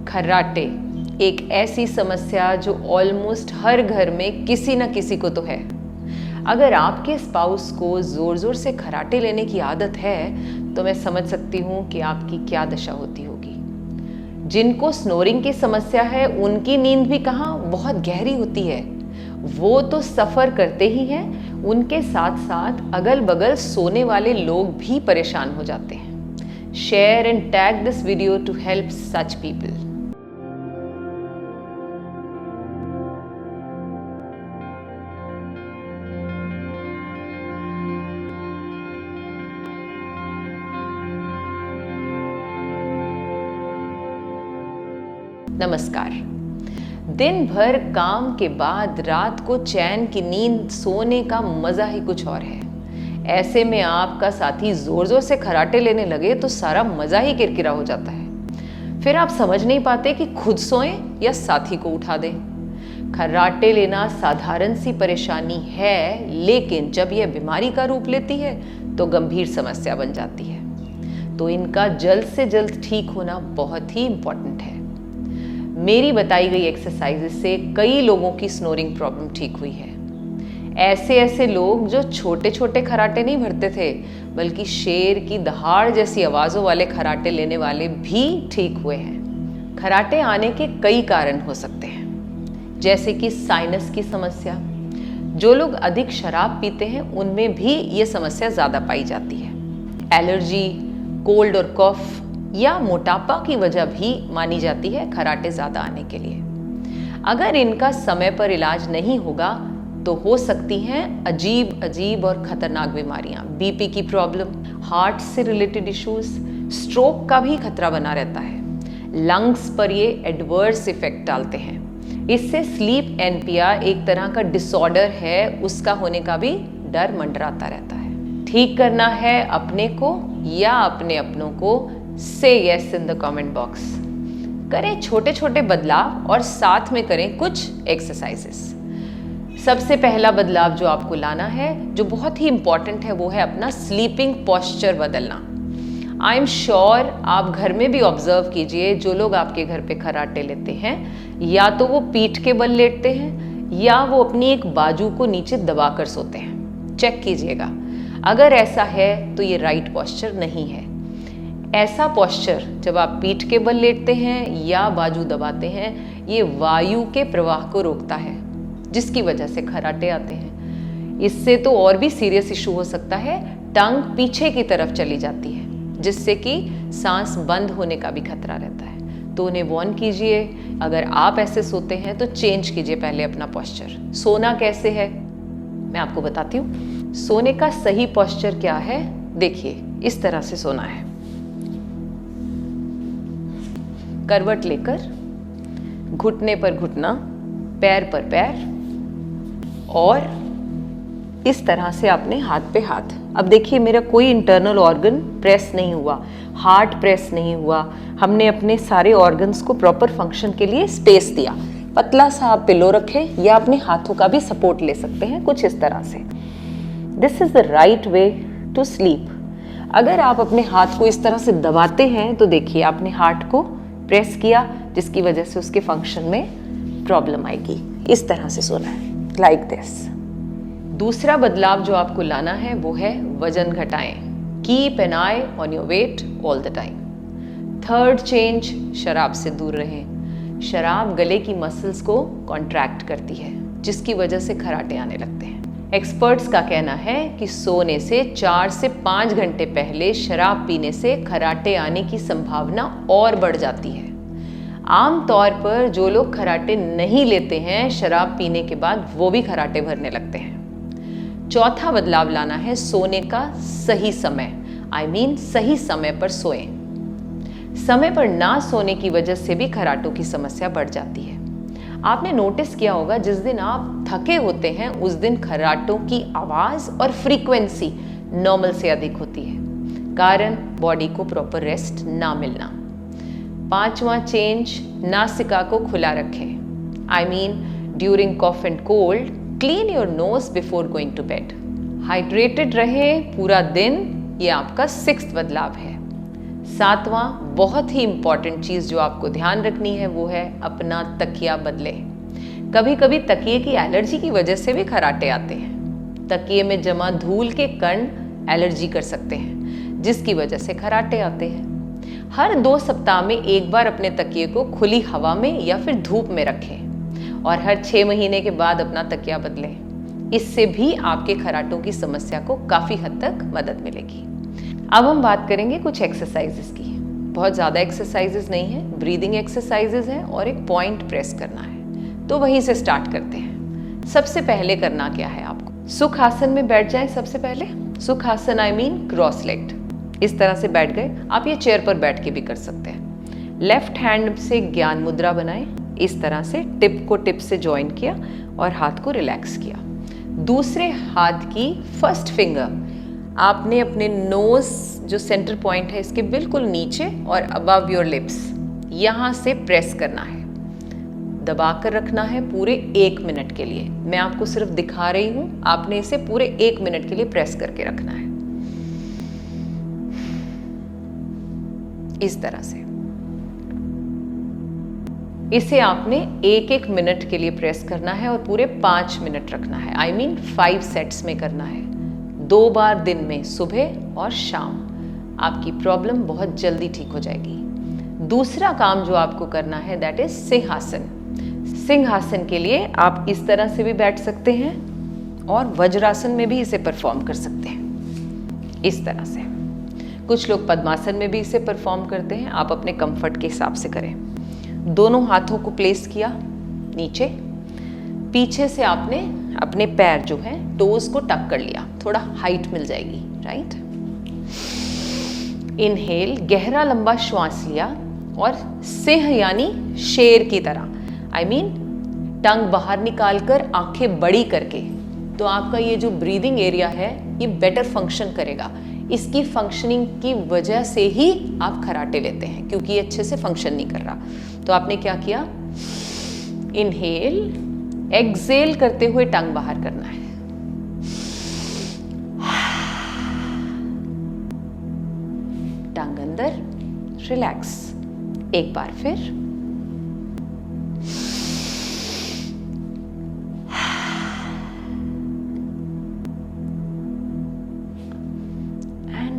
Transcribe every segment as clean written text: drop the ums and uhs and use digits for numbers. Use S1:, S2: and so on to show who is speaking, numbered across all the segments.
S1: खर्राटे एक ऐसी समस्या जो ऑलमोस्ट हर घर में किसी न किसी को तो है। अगर आपके स्पाउस को ज़ोर ज़ोर से खर्राटे लेने की आदत है तो मैं समझ सकती हूँ कि आपकी क्या दशा होती होगी। जिनको स्नोरिंग की समस्या है उनकी नींद भी कहाँ बहुत गहरी होती है, वो तो सफ़र करते ही हैं, उनके साथ साथ अगल बगल सोने वाले लोग भी परेशान हो जाते हैं। Share and tag this video to help such people. नमस्कार। दिन भर काम के बाद रात को चैन की नींद सोने का मज़ा ही कुछ और है। ऐसे में आपका साथी ज़ोर ज़ोर से खर्राटे लेने लगे तो सारा मज़ा ही किरकिरा हो जाता है। फिर आप समझ नहीं पाते कि खुद सोएं या साथी को उठा दें। खर्राटे लेना साधारण सी परेशानी है, लेकिन जब यह बीमारी का रूप लेती है तो गंभीर समस्या बन जाती है। तो इनका जल्द से जल्द ठीक होना बहुत ही इम्पोर्टेंट है। मेरी बताई गई एक्सरसाइजेस से कई लोगों की स्नोरिंग प्रॉब्लम ठीक हुई है। ऐसे लोग जो छोटे छोटे खर्राटे नहीं भरते थे, बल्कि शेर की दहाड़ जैसी आवाज़ों वाले खर्राटे लेने वाले भी ठीक हुए हैं। खर्राटे आने के कई कारण हो सकते हैं, जैसे कि साइनस की समस्या। जो लोग अधिक शराब पीते हैं उनमें भी ये समस्या ज़्यादा पाई जाती है। एलर्जी, कोल्ड और कफ या मोटापा की वजह भी मानी जाती है खर्राटे ज़्यादा आने के लिए। अगर इनका समय पर इलाज नहीं होगा तो हो सकती हैं अजीब और ख़तरनाक बीमारियां। बीपी की प्रॉब्लम, हार्ट से रिलेटेड इश्यूज, स्ट्रोक का भी खतरा बना रहता है। लंग्स पर ये एडवर्स इफेक्ट डालते हैं। इससे स्लीप एनपिया एक तरह का डिसऑर्डर है, उसका होने का भी डर मंडराता रहता है। ठीक करना है अपने को या अपने अपनों को? से yes in the comment box. करें छोटे छोटे बदलाव और साथ में करें कुछ एक्सरसाइजेस। सबसे पहला बदलाव जो आपको लाना है, जो बहुत ही इंपॉर्टेंट है, वो है अपना स्लीपिंग पोस्चर बदलना। आई एम श्योर आप घर में भी ऑब्जर्व कीजिए, जो लोग आपके घर पे खर्राटे लेते हैं या तो वो पीठ के बल लेटते हैं या वो अपनी एक बाजू को नीचे दबाकर सोते हैं। चेक कीजिएगा, अगर ऐसा है तो ये राइट पोस्चर नहीं है। ऐसा पोस्चर जब आप पीठ के बल लेटते हैं या बाजू दबाते हैं, ये वायु के प्रवाह को रोकता है, जिसकी वजह से खर्राटे आते हैं। इससे तो और भी सीरियस इशू हो सकता है, टंग पीछे की तरफ चली जाती है, जिससे कि सांस बंद होने का भी खतरा रहता है। तो उन्हें वार्न कीजिए। अगर आप ऐसे सोते हैं तो चेंज कीजिए पहले अपना पोस्चर। सोना कैसे है मैं आपको बताती हूँ। सोने का सही पोस्चर क्या है, देखिए इस तरह से सोना है। करवट लेकर, घुटने पर घुटना, पैर पर पैर, और इस तरह से आपने हाथ पे हाथ। अब देखिए मेरा कोई इंटरनल ऑर्गन प्रेस नहीं हुआ, हार्ट प्रेस नहीं हुआ। हमने अपने सारे ऑर्गन्स को प्रॉपर फंक्शन के लिए स्पेस दिया। पतला सा आप पिलो रखें या अपने हाथों का भी सपोर्ट ले सकते हैं, कुछ इस तरह से। This is the right way to sleep. अगर आप अपने हाथ को इस तरह से दबाते हैं तो देखिए आपने हार्ट को प्रेस किया, जिसकी वजह से उसके फंक्शन में प्रॉब्लम आएगी। इस तरह से सोना है, लाइक दिस। दूसरा बदलाव जो आपको लाना है वो है वजन घटाएं। Keep an I on your weight all the time. Third change, शराब से दूर रहें। शराब गले की मसल्स को कॉन्ट्रैक्ट करती है, जिसकी वजह से खर्राटे आने लगते हैं। एक्सपर्ट्स का कहना है कि सोने से 4 से 5 घंटे पहले शराब पीने से खर्राटे आने की संभावना और बढ़ जाती है। आमतौर पर जो लोग खर्राटे नहीं लेते हैं, शराब पीने के बाद वो भी खर्राटे भरने लगते हैं। चौथा बदलाव लाना है सोने का सही समय। सही समय पर सोएं। समय पर ना सोने की वजह से भी खर्राटों की समस्या बढ़ जाती है। आपने नोटिस किया होगा, जिस दिन आप थके होते हैं उस दिन खर्राटों की आवाज़ और फ्रीक्वेंसी नॉर्मल से अधिक होती है, कारण बॉडी को प्रॉपर रेस्ट ना मिलना। पांचवा चेंज, नासिका को खुला रखें। During cough and cold, clean your nose before going to bed. Hydrated रहें पूरा दिन, ये आपका 6th बदलाव है। सातवां बहुत ही इम्पॉर्टेंट चीज़ जो आपको ध्यान रखनी है वो है अपना तकिया बदले। कभी कभी तकिए की एलर्जी की वजह से भी खराटे आते हैं। तकिए में जमा धूल के कण एलर्जी कर सकते हैं, जिसकी वजह से खराटे आते हैं। हर 2 सप्ताह में एक बार अपने तकिए को खुली हवा में या फिर धूप में रखें और हर 6 महीने के बाद अपना तकिया बदलें। इससे भी आपके खराटों की समस्या को काफ़ी हद तक मदद मिलेगी। अब हम बात करेंगे कुछ एक्सरसाइजेस की। बहुत ज़्यादा एक्सरसाइजेस नहीं है, ब्रीदिंग एक्सरसाइजेस हैं और एक पॉइंट प्रेस करना है। तो वहीं से स्टार्ट करते हैं। सबसे पहले करना क्या है आपको, सुख आसन में बैठ जाएं। सबसे पहले सुख आसन आई मीन क्रॉस लेग्ड। इस तरह से बैठ गए। आप ये चेयर पर बैठ के भी कर सकते हैं। लेफ्ट हैंड से ज्ञान मुद्रा बनाएं। इस तरह से टिप को टिप से ज्वाइन किया और हाथ को रिलैक्स किया। दूसरे हाथ की फर्स्ट फिंगर आपने अपने नोज जो सेंटर पॉइंट है इसके बिल्कुल नीचे और अबव योर लिप्स यहाँ से प्रेस करना है। दबाकर रखना है पूरे 1 मिनट के लिए। मैं आपको सिर्फ दिखा रही हूं, आपने इसे पूरे 1 मिनट के लिए प्रेस करके रखना है इस तरह से। इसे आपने 1-1 मिनट के लिए प्रेस करना है और पूरे 5 मिनट रखना है। आई मीन 5 सेट्स में करना है, 2 बार दिन में, सुबह और शाम। आपकी प्रॉब्लम बहुत जल्दी ठीक हो जाएगी। दूसरा काम जो आपको करना है दैट इज सिंहासन। सिंहासन के लिए आप इस तरह से भी बैठ सकते हैं और वज्रासन में भी इसे परफॉर्म कर सकते हैं इस तरह से। कुछ लोग पद्मासन में भी इसे परफॉर्म करते हैं। आप अपने कंफर्ट के हिसाब से करें। दोनों हाथों को प्लेस किया नीचे। पीछे से आपने अपने पैर जो है टोज को टक कर लिया, थोड़ा हाइट मिल जाएगी, राइट। इनहेल, गहरा लंबा श्वास लिया और सिंह यानी शेर की तरह आई मीन टंग बाहर निकालकर आंखें बड़ी करके, तो आपका ये जो ब्रीदिंग एरिया है ये बेटर फंक्शन करेगा। इसकी फंक्शनिंग की वजह से ही आप खराटे लेते हैं, क्योंकि ये अच्छे से फंक्शन नहीं कर रहा। तो आपने क्या किया, इनहेल, एक्सेल करते हुए टंग बाहर करना है। टंग अंदर, रिलैक्स। एक बार फिर,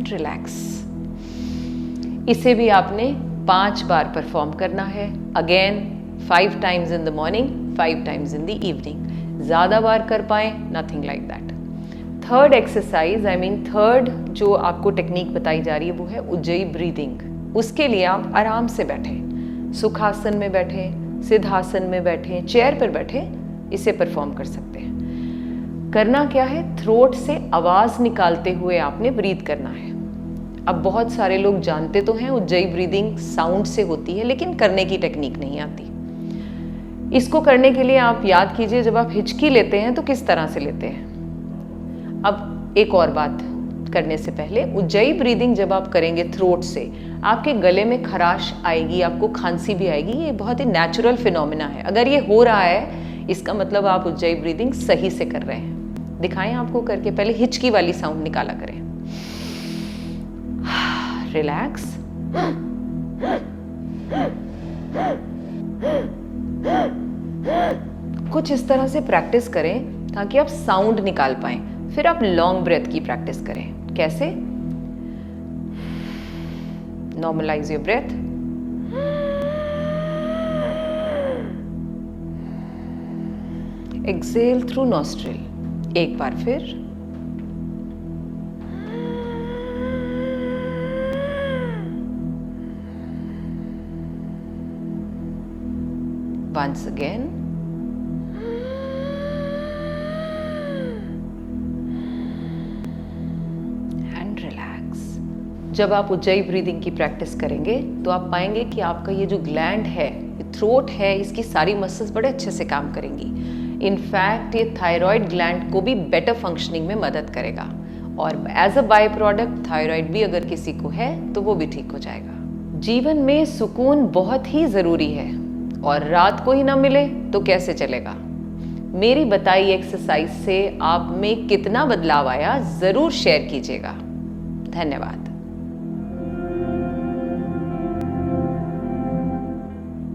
S1: रिलैक्स। इसे भी आपने 5 बार परफॉर्म करना है। Again 5 times in the morning, 5 times in the evening. ज़्यादा बार कर पाए, nothing like that. Third exercise I mean third जो आपको टेक्निक बताई जा रही है वो है उज्जयी ब्रीदिंग। उसके लिए आप आराम से बैठे, सुखासन में बैठे, सिद्धासन में बैठे, चेयर पर बैठे, इसे परफॉर्म कर सकते हैं। करना क्या है, थ्रोट से आवाज़ निकालते हुए आपने ब्रीथ करना है। अब बहुत सारे लोग जानते तो हैं उज्जयी ब्रीदिंग साउंड से होती है, लेकिन करने की टेक्निक नहीं आती। इसको करने के लिए आप याद कीजिए, जब आप हिचकी लेते हैं तो किस तरह से लेते हैं। अब एक और बात करने से पहले, उज्जयी ब्रीदिंग जब आप करेंगे थ्रोट से, आपके गले में खराश आएगी, आपको खांसी भी आएगी। ये बहुत ही नेचुरल फिनोमिना है। अगर ये हो रहा है इसका मतलब आप उज्जयी ब्रीदिंग सही से कर रहे हैं। दिखाएं आपको करके। पहले हिचकी वाली साउंड निकाला करें। रिलैक्स, कुछ इस तरह से प्रैक्टिस करें ताकि आप साउंड निकाल पाएं। फिर आप लॉन्ग ब्रेथ की प्रैक्टिस करें। कैसे, normalise your breath, exhale through nostril. एक बार फिर, once again, and relax। जब आप उज्जयी ब्रीदिंग की प्रैक्टिस करेंगे तो आप पाएंगे कि आपका ये जो ग्लैंड है, थ्रोट है, इसकी सारी मसल्स बड़े अच्छे से काम करेंगी। इनफैक्ट ये थायराइड ग्लैंड को भी बेटर फंक्शनिंग में मदद करेगा और as a by product thyroid भी अगर किसी को है तो वो भी ठीक हो जाएगा। जीवन में सुकून बहुत ही ज़रूरी है और रात को ही ना मिले तो कैसे चलेगा। मेरी बताई एक्सरसाइज से आप में कितना बदलाव आया ज़रूर शेयर कीजिएगा। धन्यवाद।